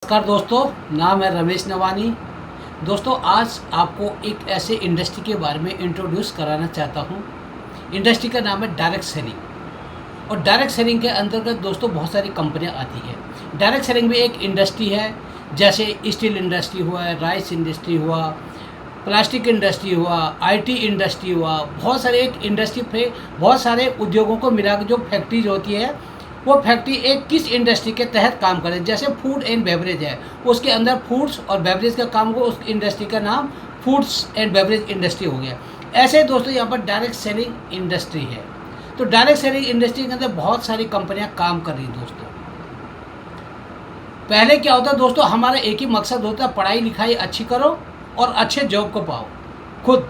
नमस्कार दोस्तों, नाम है रमेश नवानी। दोस्तों, आज आपको एक ऐसे इंडस्ट्री के बारे में इंट्रोड्यूस कराना चाहता हूँ। इंडस्ट्री का नाम है डायरेक्ट सेलिंग। और डायरेक्ट सेलिंग के अंतर्गत दोस्तों बहुत सारी कंपनियाँ आती हैं। डायरेक्ट सेलिंग में एक इंडस्ट्री है, जैसे स्टील इंडस्ट्री हुआ, राइस इंडस्ट्री हुआ, प्लास्टिक इंडस्ट्री हुआ, आईटी इंडस्ट्री हुआ। बहुत सारे एक इंडस्ट्री पे बहुत सारे उद्योगों को मिला के जो फैक्ट्रीज होती है, वो फैक्ट्री एक किस इंडस्ट्री के तहत काम करे। जैसे फूड एंड बेवरेज है, उसके अंदर फूड्स और बेवरेज का काम हो, उस इंडस्ट्री का नाम फूड्स एंड बेवरेज इंडस्ट्री हो गया। ऐसे दोस्तों यहाँ पर डायरेक्ट सेलिंग इंडस्ट्री है। तो डायरेक्ट सेलिंग इंडस्ट्री के अंदर बहुत सारी कंपनियाँ काम कर रही दोस्तों। पहले क्या होता दोस्तों, हमारा एक ही मकसद होता, पढ़ाई लिखाई अच्छी करो और अच्छे जॉब को पाओ। खुद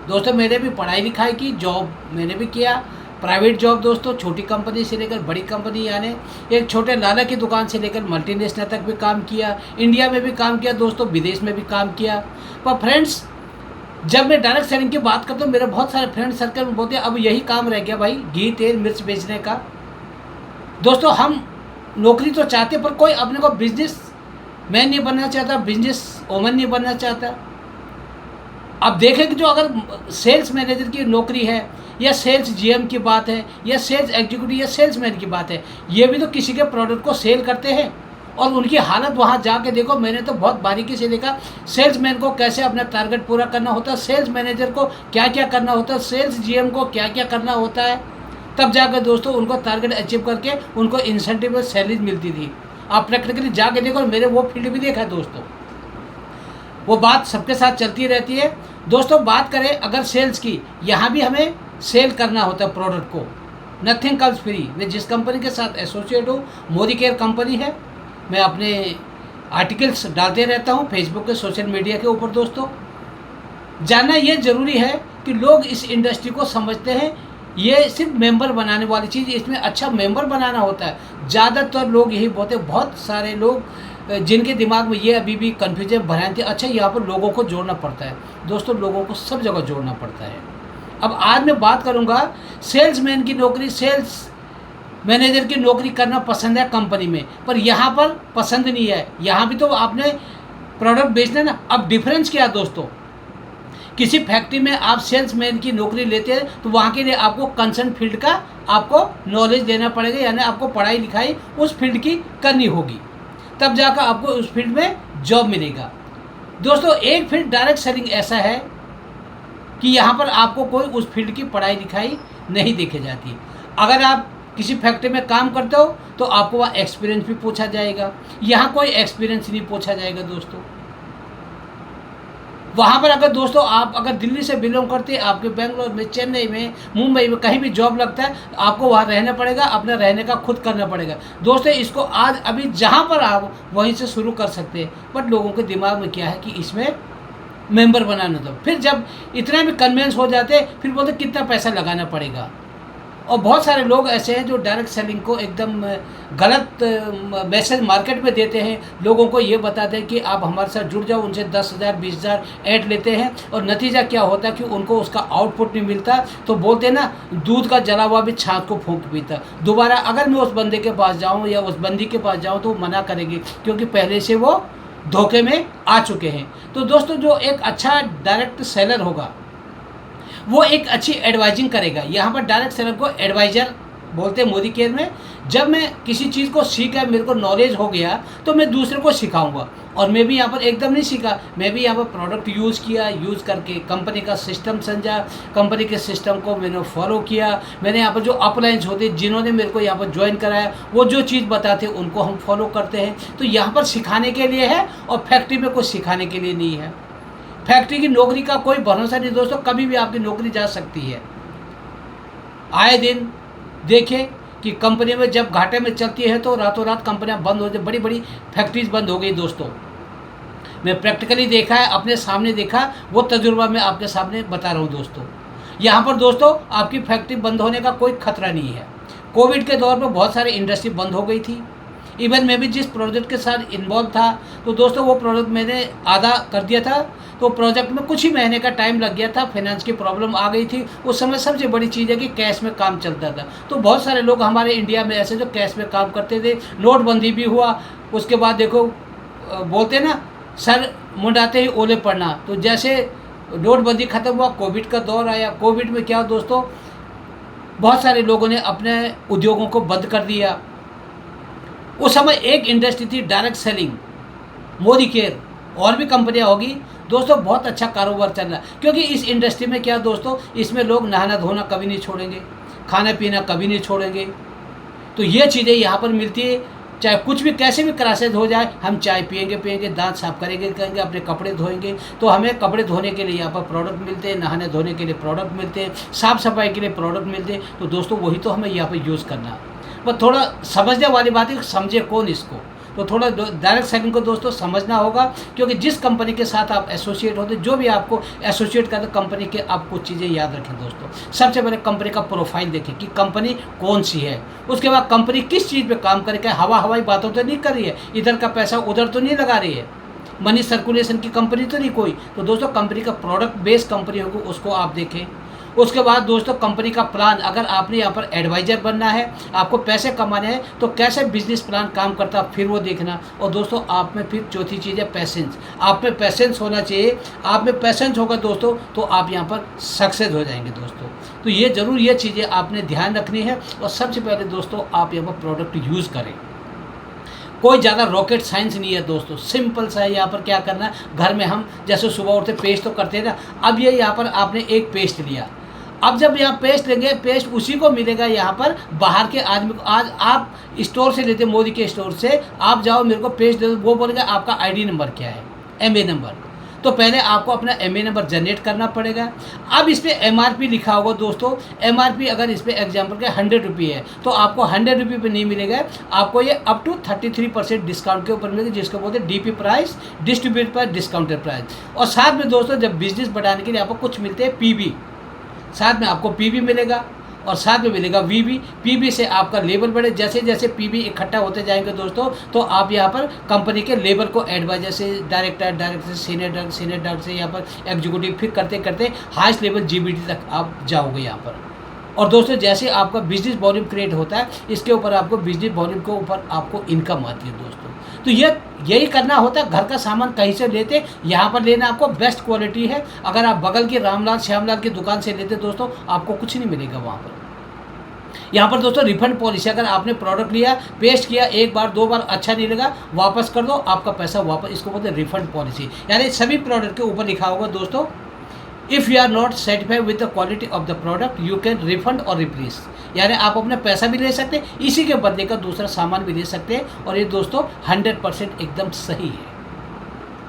दोस्तों मैंने भी पढ़ाई लिखाई की, जॉब मैंने भी किया, प्राइवेट जॉब दोस्तों, छोटी कंपनी से लेकर बड़ी कंपनी, यानी एक छोटे लाला की दुकान से लेकर मल्टीनेशनल तक भी काम किया, इंडिया में भी काम किया दोस्तों, विदेश में भी काम किया। पर फ्रेंड्स, जब मैं डायरेक्ट सेलिंग की बात करता हूँ, मेरे बहुत सारे फ्रेंड सर्कल में बोलते हैं अब यही काम रह गया भाई, घी तेल मिर्च बेचने का। दोस्तों, हम नौकरी तो चाहते, पर कोई अपने को बिजनेस मैन नहीं बनना चाहता, बिजनेस वोमन नहीं बनना चाहता। अब देखें कि जो अगर सेल्स मैनेजर की नौकरी है, या सेल्स जीएम की बात है, या सेल्स एग्जीक्यूटिव या सेल्समैन की बात है, ये भी तो किसी के प्रोडक्ट को सेल करते हैं। और उनकी हालत वहाँ जाके देखो, मैंने तो बहुत बारीकी से देखा, सेल्समैन को कैसे अपना टारगेट पूरा करना होता है, सेल्स मैनेजर को क्या क्या करना होता है, सेल्स जीएम को क्या क्या करना होता है, तब जाकर दोस्तों उनको टारगेट अचीव करके उनको इंसेंटिव और सैलरी मिलती थी। आप प्रैक्टिकली जाके देखो, मेरे वो फील्ड भी देखा है दोस्तों। वो बात सबके साथ चलती रहती है दोस्तों। बात करें अगर सेल्स की, यहाँ भी हमें सेल करना होता है प्रोडक्ट को। Nothing comes free. मैं जिस कंपनी के साथ एसोसिएट हूँ, मोदी केयर कंपनी है। मैं अपने आर्टिकल्स डालते रहता हूँ फेसबुक के, सोशल मीडिया के ऊपर दोस्तों। जानना ये ज़रूरी है कि लोग इस इंडस्ट्री को समझते हैं, ये सिर्फ मेंबर बनाने वाली चीज़, इसमें अच्छा मेंबर बनाना होता है। ज़्यादातर लोग यही बोलते, बहुत सारे लोग जिनके दिमाग में ये अभी भी कन्फ्यूजन भ्रांति, अच्छा यहाँ पर लोगों को जोड़ना पड़ता है दोस्तों, लोगों को सब जगह जोड़ना पड़ता है। अब आज मैं बात करूँगा सेल्समैन की नौकरी, सेल्स मैनेजर की नौकरी करना पसंद है कंपनी में, पर यहाँ पर पसंद नहीं है। यहाँ भी तो आपने प्रोडक्ट बेचना ना। अब डिफरेंस क्या है दोस्तों, किसी फैक्ट्री में आप सेल्समैन की नौकरी लेते हैं तो वहाँ के लिए आपको कंसर्न फील्ड का आपको नॉलेज देना पड़ेगा, यानी आपको पढ़ाई लिखाई उस फील्ड की करनी होगी, तब जाकर आपको उस फील्ड में जॉब मिलेगा दोस्तों। एक फील्ड डायरेक्ट सेलिंग ऐसा है कि यहाँ पर आपको कोई उस फील्ड की पढ़ाई लिखाई नहीं देखी जाती। अगर आप किसी फैक्ट्री में काम करते हो तो आपको वहाँ एक्सपीरियंस भी पूछा जाएगा, यहाँ कोई एक्सपीरियंस नहीं पूछा जाएगा दोस्तों। वहाँ पर अगर दोस्तों आप अगर दिल्ली से बिलोंग करते हैं, आपके बेंगलोर में, चेन्नई में, मुंबई में कहीं भी जॉब लगता है, आपको वहाँ रहना पड़ेगा, अपना रहने का खुद करना पड़ेगा दोस्तों। इसको आज अभी जहाँ पर आप वहीं से शुरू कर सकते हैं, बट लोगों के दिमाग में क्या है कि इसमें मेंबर बनाना दो। फिर जब इतना भी कन्वेंस हो जाते हैं, फिर बोलते कितना पैसा लगाना पड़ेगा। और बहुत सारे लोग ऐसे हैं जो डायरेक्ट सेलिंग को एकदम गलत मैसेज मार्केट में देते हैं, लोगों को ये बताते हैं कि आप हमारे साथ जुड़ जाओ, उनसे 10,000 20,000 ऐड लेते हैं, और नतीजा क्या होता है कि उनको उसका आउटपुट नहीं मिलता। तो बोलते हैं ना, दूध का जला हुआ भी छाछ को फूंक पीता। दोबारा अगर मैं उस बंदे के पास जाऊँ या उस बंदी के पास जाऊँ तो वो मना करेंगे, क्योंकि पहले से वो धोखे में आ चुके हैं। तो दोस्तों, जो एक अच्छा डायरेक्ट सेलर होगा वो एक अच्छी एडवाइजिंग करेगा। यहाँ पर डायरेक्ट सेलर को एडवाइज़र बोलते हैं मोदी केयर में। जब मैं किसी चीज़ को सीखा, मेरे को नॉलेज हो गया, तो मैं दूसरे को सिखाऊंगा। और मैं भी यहाँ पर एकदम नहीं सीखा, मैं भी यहाँ पर प्रोडक्ट यूज़ किया, यूज़ करके कंपनी का सिस्टम समझा, कंपनी के सिस्टम को मैंने फॉलो किया। मैंने यहाँ पर जो अपलाइंस होते, जिन्होंने मेरे को यहाँ पर ज्वाइन कराया, वो जो चीज़ बताते उनको हम फॉलो करते हैं। तो यहाँ पर सिखाने के लिए है, और फैक्ट्री में कुछ सिखाने के लिए नहीं है। फैक्ट्री की नौकरी का कोई भरोसा नहीं दोस्तों, कभी भी आपकी नौकरी जा सकती है। आए दिन देखें कि कंपनी में जब घाटे में चलती है तो रातों रात कंपनियां बंद हो जाती, बड़ी बड़ी फैक्ट्रीज बंद हो गई दोस्तों। मैं प्रैक्टिकली देखा है, अपने सामने देखा, वो तजुर्बा मैं आपके सामने बता रहा हूँ दोस्तों। यहाँ पर दोस्तों आपकी फैक्ट्री बंद होने का कोई खतरा नहीं है। कोविड के दौर में बहुत सारी इंडस्ट्री बंद हो गई थी। इवन मैं भी जिस प्रोजेक्ट के साथ इन्वॉल्व था, तो दोस्तों वो प्रोजेक्ट मैंने आधा कर दिया था। तो प्रोजेक्ट में कुछ ही महीने का टाइम लग गया था, फाइनेंस की प्रॉब्लम आ गई थी। उस समय सबसे बड़ी चीज़ है कि कैश में काम चलता था। तो बहुत सारे लोग हमारे इंडिया में ऐसे जो कैश में काम करते थे। नोटबंदी भी हुआ, उसके बाद देखो बोलते हैं ना, सर मुंडाते ही ओले पड़ना। तो जैसे नोटबंदी ख़त्म हुआ, कोविड का दौर आया। कोविड में क्या दोस्तों, बहुत सारे लोगों ने अपने उद्योगों को बंद कर दिया। उस समय एक इंडस्ट्री थी डायरेक्ट सेलिंग, मोदी केयर, और भी कंपनियां होगी दोस्तों, बहुत अच्छा कारोबार चल रहा है। क्योंकि इस इंडस्ट्री में क्या दोस्तों, इसमें लोग नहाना धोना कभी नहीं छोड़ेंगे, खाना पीना कभी नहीं छोड़ेंगे। तो ये चीज़ें यहाँ पर मिलती है। चाहे कुछ भी कैसे भी क्राइसिस हो जाए, हम चाय पियेंगे, दांत साफ करेंगे, अपने कपड़े धोएंगे। तो हमें कपड़े धोने के लिए यहाँ पर प्रोडक्ट मिलते हैं, नहाने धोने के लिए प्रोडक्ट मिलते हैं, साफ़ सफाई के लिए प्रोडक्ट मिलते हैं। तो दोस्तों वही तो हमें यहाँ पर यूज़ करना है। पर थोड़ा समझने वाली बात है, समझे कौन इसको। तो थोड़ा डायरेक्ट सेलिंग को दोस्तों समझना होगा। क्योंकि जिस कंपनी के साथ आप एसोसिएट होते, जो भी आपको एसोसिएट करते कंपनी के, आप कुछ चीज़ें याद रखें दोस्तों। सबसे पहले कंपनी का प्रोफाइल देखें कि कंपनी कौन सी है। उसके बाद कंपनी किस चीज़ पे काम करे, क्या हवाई बातों तो नहीं कर रही है, इधर का पैसा उधर तो नहीं लगा रही है, मनी सर्कुलेशन की कंपनी तो नहीं कोई। तो दोस्तों कंपनी का प्रोडक्ट बेस्ड कंपनी होगी, उसको आप देखें। उसके बाद दोस्तों कंपनी का प्लान, अगर आपने यहाँ पर एडवाइज़र बनना है, आपको पैसे कमाने हैं, तो कैसे बिजनेस प्लान काम करता है फिर वो देखना। और दोस्तों आप में फिर चौथी चीज़ है पैसेंस। आप में पैसेंस होना चाहिए। आप में पैसेंस होगा दोस्तों तो आप यहाँ पर सक्सेस हो जाएंगे दोस्तों। तो ये ज़रूर ये चीज़ें आपने ध्यान रखनी है। और सबसे पहले दोस्तों आप यहाँ पर प्रोडक्ट यूज़ करें। कोई ज़्यादा रॉकेट साइंस नहीं है दोस्तों, सिंपल सा है। यहाँ पर क्या करना है, घर में हम जैसे सुबह उठते पेस्ट तो करते हैं ना, अब ये यहाँ पर आपने एक पेस्ट लिया। अब जब यहाँ पेस्ट लेंगे, पेस्ट उसी को मिलेगा यहाँ पर बाहर के आदमी को। आज आप स्टोर से लेते, मोदी के स्टोर से आप जाओ, मेरे को पेस्ट दे दो, वो बोलेगा आपका आईडी नंबर क्या है, MA नंबर। तो पहले आपको अपना MA नंबर जनरेट करना पड़ेगा। अब इस पर MRP लिखा होगा दोस्तों। MRP अगर इस पर एग्जाम्पल के 100 रुपये है, तो आपको 100 रुपये पर नहीं मिलेगा, आपको ये अप टू 33% डिस्काउंट के ऊपर मिलेगा, जिसको बोलते हैं DP price, distribute price, discounted price. और साथ में दोस्तों जब बिजनेस बढ़ाने के लिए आपको कुछ मिलते हैं PB, साथ में आपको PB मिलेगा और साथ में मिलेगा VB। PB से आपका लेवल बढ़े, जैसे जैसे PB इकट्ठा होते जाएंगे दोस्तों, तो आप यहाँ पर कंपनी के लेवल को एडवाइजर से डायरेक्टर से सीनियर डायरेक्टर से यहाँ पर एग्जीक्यूटिव, फिर करते करते हाईएस्ट लेवल GBT तक आप जाओगे यहाँ पर। और दोस्तों जैसे आपका बिजनेस वॉल्यूम क्रिएट होता है, इसके ऊपर आपको बिजनेस वॉल्यूम के ऊपर आपको इनकम आती है दोस्तों। तो यही करना होता है। घर का सामान कहीं से लेते, यहाँ पर लेना आपको बेस्ट क्वालिटी है। अगर आप बगल की रामलाल श्यामलाल की दुकान से लेते दोस्तों, आपको कुछ नहीं मिलेगा वहाँ पर। यहाँ पर दोस्तों रिफंड पॉलिसी, अगर आपने प्रोडक्ट लिया, पेस्ट किया, एक बार दो बार अच्छा नहीं लगा, वापस कर दो, आपका पैसा वापस। इसको बोलते हैं रिफंड पॉलिसी। यानी सभी प्रोडक्ट के ऊपर लिखा होगा दोस्तों, if you are not satisfied with the quality of the product you can refund और रिप्लेस। यानी आप अपना पैसा भी ले सकते हैं, इसी के बदले का दूसरा सामान भी ले सकते हैं। और ये दोस्तों 100% एकदम सही है।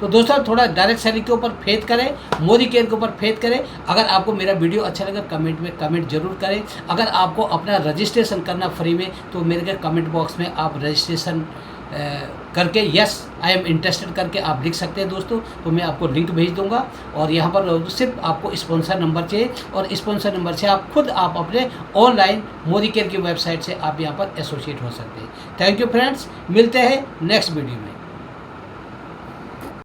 तो दोस्तों थोड़ा डायरेक्ट सेलिंग के ऊपर फेथ करें, मोदी केयर के ऊपर फेथ करें। अगर आपको मेरा वीडियो अच्छा लगा कमेंट में कमेंट जरूर करें। अगर आपको अपना रजिस्ट्रेशन करना फ्री में, तो मेरे कमेंट बॉक्स में आप रजिस्ट्रेशन करके यस आई एम इंटरेस्टेड करके आप लिख सकते हैं दोस्तों। तो मैं आपको लिंक भेज दूंगा। और यहाँ पर सिर्फ आपको स्पॉन्सर नंबर चाहिए, और स्पॉन्सर नंबर से आप खुद आप अपने ऑनलाइन मोदी केयर की वेबसाइट से आप यहाँ पर एसोसिएट हो सकते हैं। थैंक यू फ्रेंड्स, मिलते हैं नेक्स्ट वीडियो में।